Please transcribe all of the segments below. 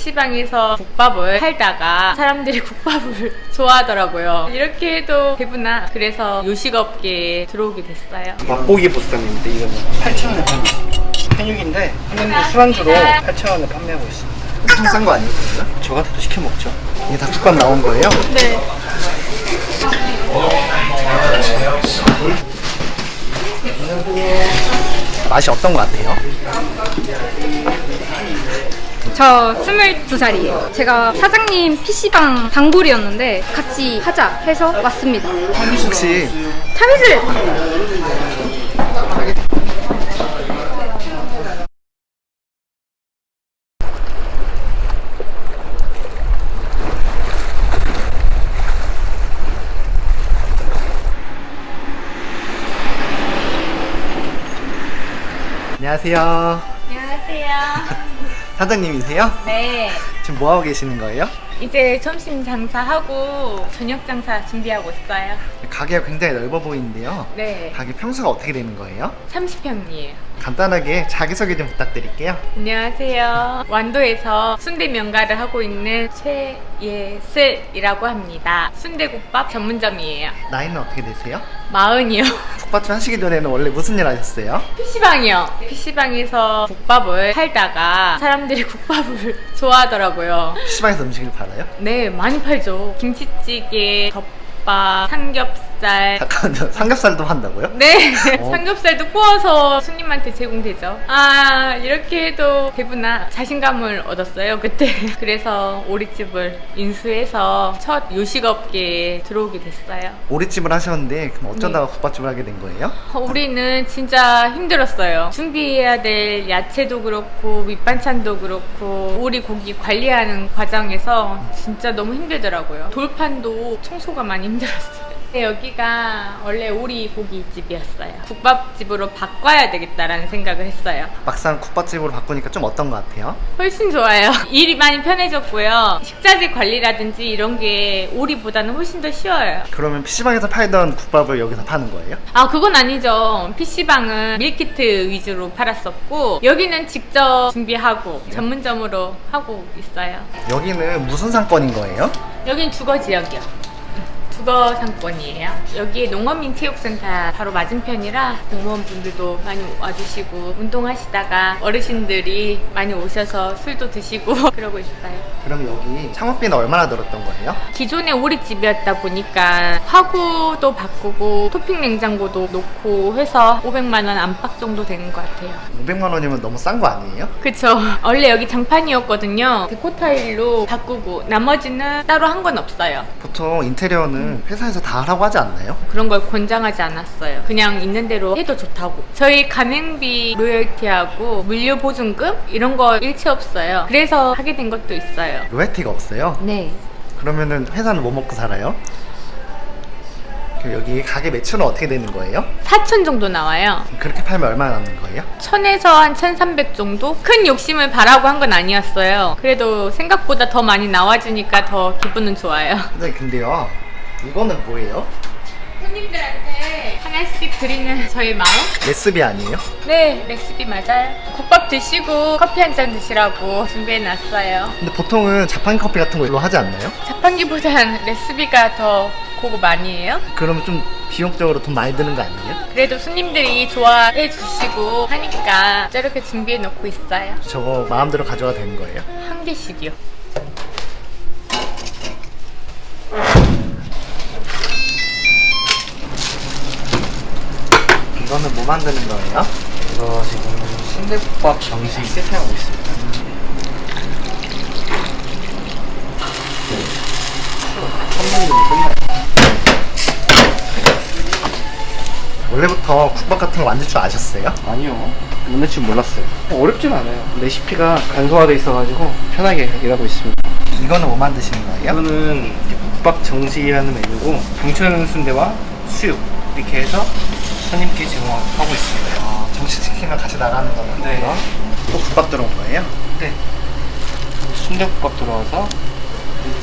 PC방에서 국밥을 팔다가 사람들이 국밥을 좋아하더라고요. 이렇게 해도 되구나. 그래서 요식업계에 들어오게 됐어요. 맛보기 보쌈인데 이거는 8,000원에 팔고 있습니다. 한육인데 한국도 술안주로 8,000원에 판매하고 있습니다. 엄청 싼 거 아니에요? 저 같아도 시켜 먹죠. 이게 다 국밥 나온 거예요? 네. 맛이 어떤 거 같아요? 저 22살이에요. 제가 사장님 PC방 단골이었는데 같이 하자 해서 왔습니다. 혹시 참이슬! 안녕하세요. 안녕하세요. 사장님이세요? 네. 지금 뭐 하고 계시는 거예요? 이제 점심 장사하고 저녁 장사 준비하고 있어요. 가게가 굉장히 넓어 보이는데요. 네. 가게 평수가 어떻게 되는 거예요? 30평이에요. 간단하게 자기소개 좀 부탁드릴게요. 안녕하세요. 완도에서 순대 명가를 하고 있는 최예슬이라고 합니다. 순대국밥 전문점이에요. 나이는 어떻게 되세요? 40이요. 국밥집 하시기 전에는 원래 무슨 일 하셨어요? PC방이요. PC방에서 국밥을 팔다가 사람들이 국밥을 좋아하더라고요. PC방에서 음식을 팔아요? 네, 많이 팔죠. 김치찌개, 덮밥, 삼겹살. 잠깐만요. 삼겹살도 한다고요? 네, 어. 삼겹살도 구워서 손님한테 제공되죠. 아, 이렇게 해도 되구나. 자신감을 얻었어요, 그때. 그래서 오리집을 인수해서 첫 요식업계에 들어오게 됐어요. 오리집을 하셨는데 그럼 어쩌다가 네. 국밥집을 하게 된 거예요? 우리는 진짜 힘들었어요. 준비해야 될 야채도 그렇고 밑반찬도 그렇고 오리 고기 관리하는 과정에서 진짜 너무 힘들더라고요. 돌판도 청소가 많이 힘들었어요. 여기가 원래 오리 고기집이었어요. 국밥집으로 바꿔야 되겠다라는 생각을 했어요. 막상 국밥집으로 바꾸니까 좀 어떤 것 같아요? 훨씬 좋아요. 일이 많이 편해졌고요. 식자재 관리라든지 이런 게 오리보다는 훨씬 더 쉬워요. 그러면 PC방에서 팔던 국밥을 여기서 파는 거예요? 아, 그건 아니죠. PC방은 밀키트 위주로 팔았었고 여기는 직접 준비하고 전문점으로 하고 있어요. 여기는 무슨 상권인 거예요? 여긴 주거 지역이요. 주거 상권이에요. 여기에 농어민체육센터 바로 맞은편이라 공무원분들도 많이 와주시고 운동하시다가 어르신들이 많이 오셔서 술도 드시고 그러고 있어요. 그럼 여기 창업비는 얼마나 들었던 거예요? 기존에 오리집이었다 보니까 화구도 바꾸고 토핑 냉장고도 놓고 해서 500만 원 안팎 정도 되는 것 같아요. 500만 원이면 너무 싼 거 아니에요? 그쵸. 원래 여기 장판이었거든요. 데코 타일로 바꾸고 나머지는 따로 한 건 없어요. 보통 인테리어는 회사에서 다 하라고 하지 않나요? 그런 걸 권장하지 않았어요. 그냥 있는 대로 해도 좋다고. 저희 가맹비 로열티하고 물류 보증금 이런 거 일체 없어요. 그래서 하게 된 것도 있어요. 로얄티가 없어요? 네. 그러면은 회사는 뭐 먹고 살아요? 그럼 여기 가게 매출은 어떻게 되는 거예요? 4천 정도 나와요. 그렇게 팔면 얼마나 남는 거예요? 1000에서 한 1300 정도? 큰 욕심을 바라고 한 건 아니었어요. 그래도 생각보다 더 많이 나와주니까 더 기분은 좋아요. 근데요 이거는 뭐예요? 손님들한테 하나씩 드리는 저희 마음? 레시피 아니에요? 네, 레시피 맞아요. 국밥 드시고 커피 한 잔 드시라고 준비해놨어요. 근데 보통은 자판 커피 같은 걸로 하지 않나요? 자판기보단 레시피가 더 고급 아니에요? 그러면 좀 비용적으로 돈 많이 드는 거 아니에요? 그래도 손님들이 좋아해 주시고 하니까 저렇게 준비해 놓고 있어요. 저거 마음대로 가져가도 되는 거예요? 한 개씩이요. 이거는 뭐 만드는 거예요? 이거 지금 순대국밥 정식 세팅하고 있습니다. 선물도 끝나요. 원래부터 국밥 같은 거 만들 줄 아셨어요? 아니요. 만들 줄 몰랐어요. 어렵진 않아요. 레시피가 간소화돼 있어가지고 편하게 일하고 있습니다. 이거는 뭐 만드시는 거예요? 이거는 국밥 정식이라는 메뉴고 강철 순대와 수육 이렇게 해서 손님께 제공하고 있습니다. 정식시키면 같이 나가는 거는 네. 거예요? 또 국밥 들어온 거예요? 네. 순대국밥 들어와서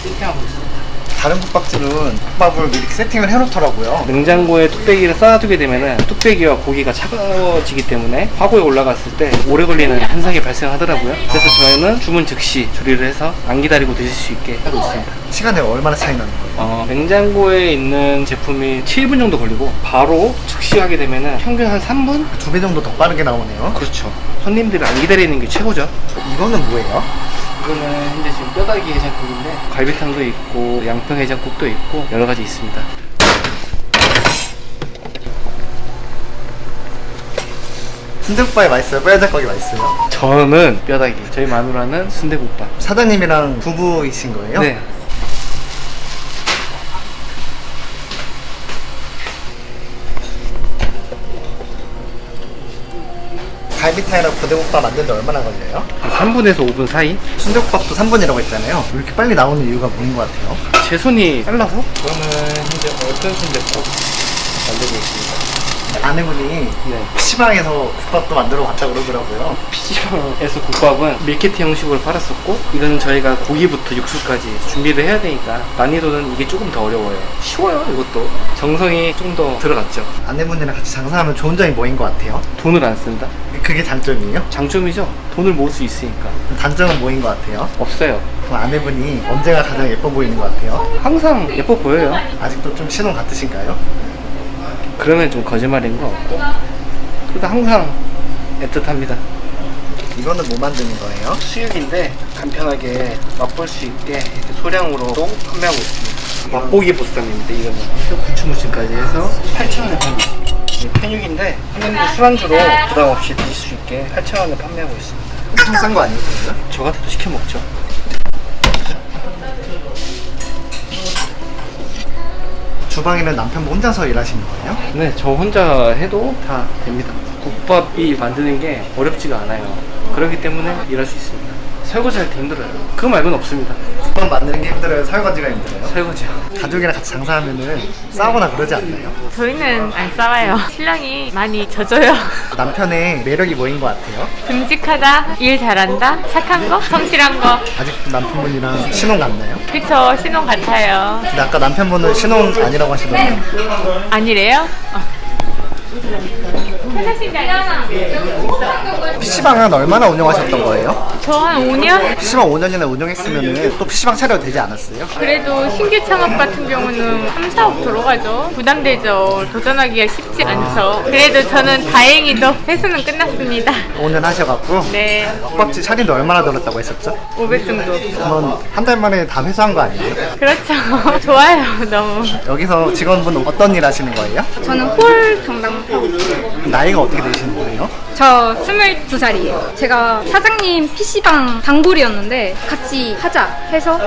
세팅하고 있습니다. 다른 국밥집은 국밥을 미리 세팅을 해놓더라고요. 냉장고에 뚝배기를 쌓아두게 되면은 뚝배기와 고기가 차가워지기 때문에 화구에 올라갔을 때 오래 걸리는 현상이 발생하더라고요. 그래서 저희는 주문 즉시 조리를 해서 안 기다리고 드실 수 있게 하고 있습니다. 시간이 얼마나 차이 나는 거예요? 냉장고에 있는 제품이 7분 정도 걸리고 바로 즉시 하게 되면은 평균 한 3분? 2배 정도 더 빠르게 나오네요. 그렇죠. 손님들을 안 기다리는 게 최고죠. 이거는 뭐예요? 이거는 현재 지금 뼈다귀 해장국인데 갈비탕도 있고 양평 해장국도 있고 여러 가지 있습니다. 순대국밥이 맛있어요? 뼈해장국이 맛있어요? 저는 뼈다귀, 저희 마누라는 순대국밥. 사장님이랑 부부이신 거예요? 네. 갈비탕이랑 부대국밥 만드는데 얼마나 걸려요? 3분에서 5분 사이? 순대국밥도 3분이라고 했잖아요. 왜 이렇게 빨리 나오는 이유가 뭐인 것 같아요? 제 손이 빨라서? 저는 현재 어떤 순대국 만들고 있습니다. 아내분이 네. PC방에서 국밥도 만들어 봤다고 그러더라고요. PC방에서 국밥은 밀키트 형식으로 팔았었고 이거는 저희가 고기부터 육수까지 준비를 해야 되니까 난이도는 이게 조금 더 어려워요. 쉬워요 이것도. 정성이 좀 더 들어갔죠. 아내분이랑 같이 장사하면 좋은 점이 뭐인 것 같아요? 돈을 안 쓴다? 그게 장점이에요? 장점이죠. 돈을 모을 수 있으니까. 단점은 뭐인 것 같아요? 없어요. 그럼 아내분이 언제가 가장 예뻐 보이는 것 같아요? 항상 예뻐 보여요. 아직도 좀 신혼 같으신가요? 그러면 좀 거짓말인 것 같고 그래도 항상 애틋합니다. 이거는 뭐 만드는 거예요? 수육인데 간편하게 맛볼 수 있게 이렇게 소량으로 판매하고 있습니다. 맛보기 보쌈입니다. 이거는 부추무침까지 해서 8,000원에 팔고 있습니다. 이 편육인데 손님들 술안주로 부담 없이 드실 수 있게 8,000원에 판매하고 있습니다. 엄청 싼 거 아니에요? 그러면? 저 같아도 시켜 먹죠. 주방에는 남편분 혼자서 일하시는 거예요? 네, 저 혼자 해도 다 됩니다. 국밥이 만드는 게 어렵지가 않아요. 그렇기 때문에 일할 수 있습니다. 설거지 할 때 힘들어요. 그거 말고는 없습니다. 국밥 만드는 게 힘들어요? 설거지가 힘들어요? 설거지요. 가족이랑 같이 장사하면은 싸우거나 그러지 않나요? 저희는 안 싸워요. 신랑이 많이 져줘요. 남편의 매력이 뭐인 것 같아요? 듬직하다, 일 잘한다, 착한 거, 성실한 거. 아직도 남편분이랑 신혼 같나요? 그쵸, 신혼 같아요. 근데 아까 남편분은 신혼 아니라고 하시던데 아니래요? PC방은 얼마나 운영하셨던 거예요? 저 한 5년? PC방 5년이나 운영했으면 또 PC방 차려도 되지 않았어요? 그래도 신규 창업 같은 경우는 3, 4억 들어가죠. 부담되죠. 도전하기가 쉽지 않죠. 그래도 저는 다행히도 회수는 끝났습니다. 5년 하셔갖고 네, 국밥집 차린데 얼마나 들었다고 했었죠? 500 정도. 그러면 한 달 만에 다 회수한 거 아니에요? 그렇죠. 좋아요, 너무. 여기서 직원분 어떤 일 하시는 거예요? 저는 홀 경당하고 나이가 어떻게 되시는 거예요? 저 22살이에요. 제가 사장님 PC방 단골이었는데 같이 하자 해서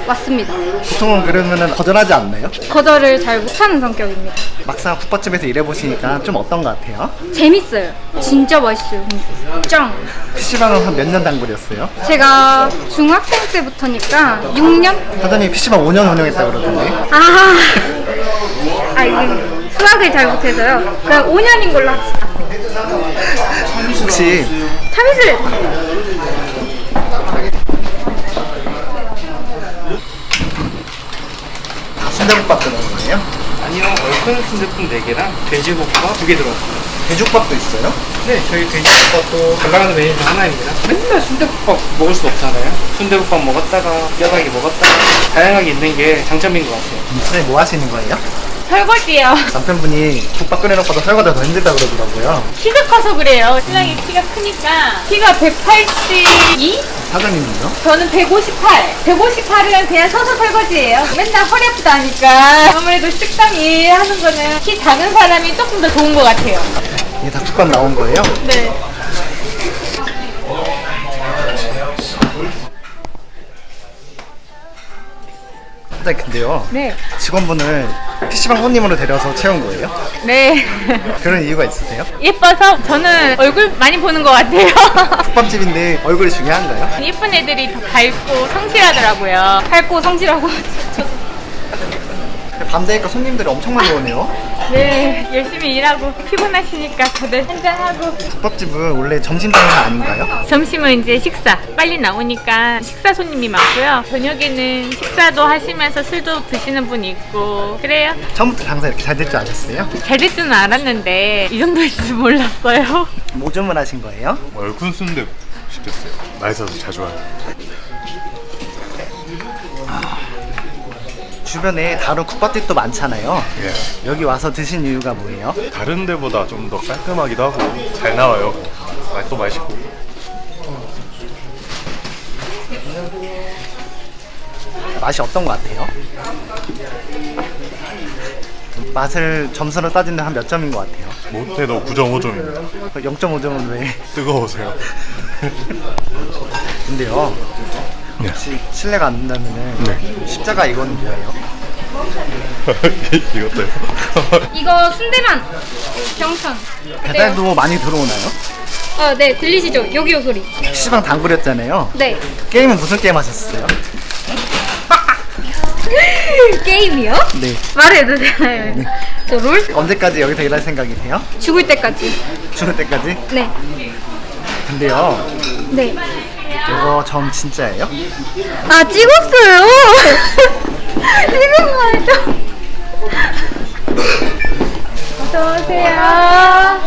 왔습니다. 보통은 그러면 거절하지 않나요? 거절을 잘 못하는 성격입니다. 막상 국밥집에서 일해보시니까 좀 어떤 것 같아요? 재밌어요. 진짜 맛있어요. 근데. 짱. PC방은 한 몇 년 단골이었어요? 제가 중학생 때부터니까 6년? 사장님이 PC방 5년 운영했다고 그러던데 이거 수학을 잘 못해서요. 그냥 5년인 걸로 합시다. 혹시 참이슬! 다 순대국밥 들어간 거예요? 아니요, 얼큰 순대국 4개랑 돼지국밥 2개 들어왔습니다. 돼지국밥도 있어요? 네, 저희 돼지국밥도 잘 나가는 메뉴 중 하나입니다. 맨날 순대국밥 먹을 수 없잖아요. 순대국밥 먹었다가 뼈다귀 먹었다가 다양하게 있는 게 장점인 것 같아요. 사장님 뭐 하시는 거예요? 설거지요. 남편분이 국밥 끓여놓고도 설거지가 더 힘들다 그러더라고요. 키가 커서 그래요. 신랑이 키가 크니까. 키가 182? 사장님은요? 저는 158. 158은 그냥 서서 설거지예요. 맨날 허리 아프다 하니까 아무래도 식당이 하는 거는 키 작은 사람이 조금 더 좋은 것 같아요. 이게 닭국밥 나온 거예요? 네. 사장님 근데요 네. 직원분을 PC방 손님으로 데려서 채운 거예요? 네. 그런 이유가 있으세요? 예뻐서 저는 얼굴 많이 보는 것 같아요. 국밥집인데 얼굴이 중요한가요? 예쁜 애들이 더 밝고 성실하더라고요. 밝고 성실하고 밤 되니까 손님들이 엄청 많이 오네요. 네, 열심히 일하고 피곤하시니까 다들 한잔하고. 국밥집은 원래 점심 타임은 아닌가요? 점심은 이제 식사 빨리 나오니까 식사 손님이 많고요. 저녁에는 식사도 하시면서 술도 드시는 분이 있고 그래요. 처음부터 장사 이렇게 잘 될 줄 아셨어요? 잘 될 줄은 알았는데 이 정도일 줄 몰랐어요. 뭐 주문하신 거예요? 얼큰 순대 시켰어요. 맛있어서 자주 와요. 주변에 다른 국밥집도 많잖아요. 예. 여기 와서 드신 이유가 뭐예요? 다른 데보다 좀 더 깔끔하기도 하고 잘 나와요. 맛도 맛있고. 맛이 어떤 것 같아요? 맛을 점수로 따지면 한 몇 점인 것 같아요? 못해도 9.5점입니다. 0.5점은 왜? 뜨거우세요. 근데요, 네. 혹시 실례가 안 된다면은 네. 십자가 이거는 뭐예요? 이것도요. 이거 순대만 경천. 배달도 많이 들어오나요? 네, 들리시죠? 요기요 소리. PC방 당구렸잖아요. 네. 게임은 무슨 게임 하셨어요? 게임이요? 네. 말해도 되나요? 저 롤? 언제까지 여기서 일할 생각이세요? 죽을 때까지. 죽을 때까지? 네. 근데요, 네. 이거 점 진짜예요? 아, 찍었어요. 찍은 거죠? 어서오세요.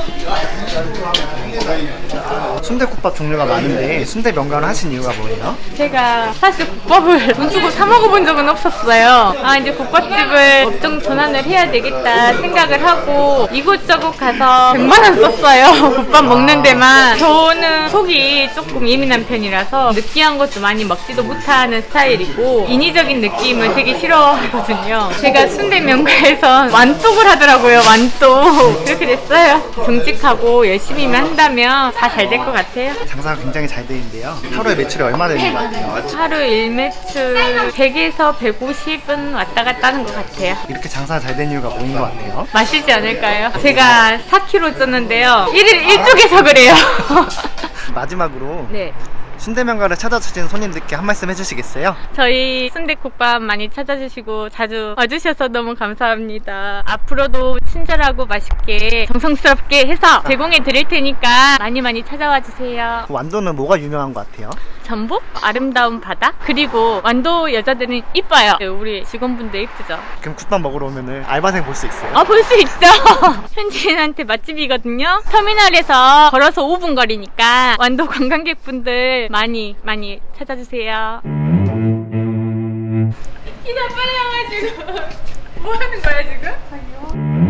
순대국밥 종류가 많은데 순대 명간을 하신 이유가 뭐예요? 제가 사실 국밥을 돈 주고 사 먹어본 적은 없었어요. 아, 이제 국밥집을 업종 전환을 해야 되겠다 생각을 하고 이곳저곳 가서 100만 원 썼어요. 국밥 먹는 데만. 저는 속이 조금 예민한 편이라서 느끼한 것도 많이 먹지도 못하는 스타일이고 인위적인 느낌을 되게 싫어하거든요. 제가 순대 명가에서 완독을 하더라고요. 완독. 그렇게 됐어요. 정직하고 열심히만 한다면 다 잘 될 것 같아요. 장사가 굉장히 잘 되는데요. 하루에 매출이 얼마 되는 것 같아요? 하루 일매출 100에서 150은 왔다 갔다 하는 것 같아요. 이렇게 장사가 잘 된 이유가 뭐인 것 같아요? 마시지 않을까요? 제가 4kg 쪘는데요. 1일 1쪽에서 그래요. 마지막으로 네. 순대명가를 찾아주신 손님들께 한 말씀 해주시겠어요? 저희 순댓국밥 많이 찾아주시고 자주 와주셔서 너무 감사합니다. 앞으로도 친절하고 맛있게 정성스럽게 해서 제공해 드릴 테니까 많이 많이 찾아와 주세요. 완도는 뭐가 유명한 것 같아요? 전복, 아름다운 바다, 그리고 완도 여자들은 이뻐요. 우리 직원분들 이쁘죠? 그럼 국밥 먹으러 오면은 알바생 볼 수 있어요? 볼 수 있죠. 현지인한테 맛집이거든요. 터미널에서 걸어서 5분 거리니까 완도 관광객분들 많이 찾아주세요. 이나 빨리 와가지고 뭐 하는 거야 지금?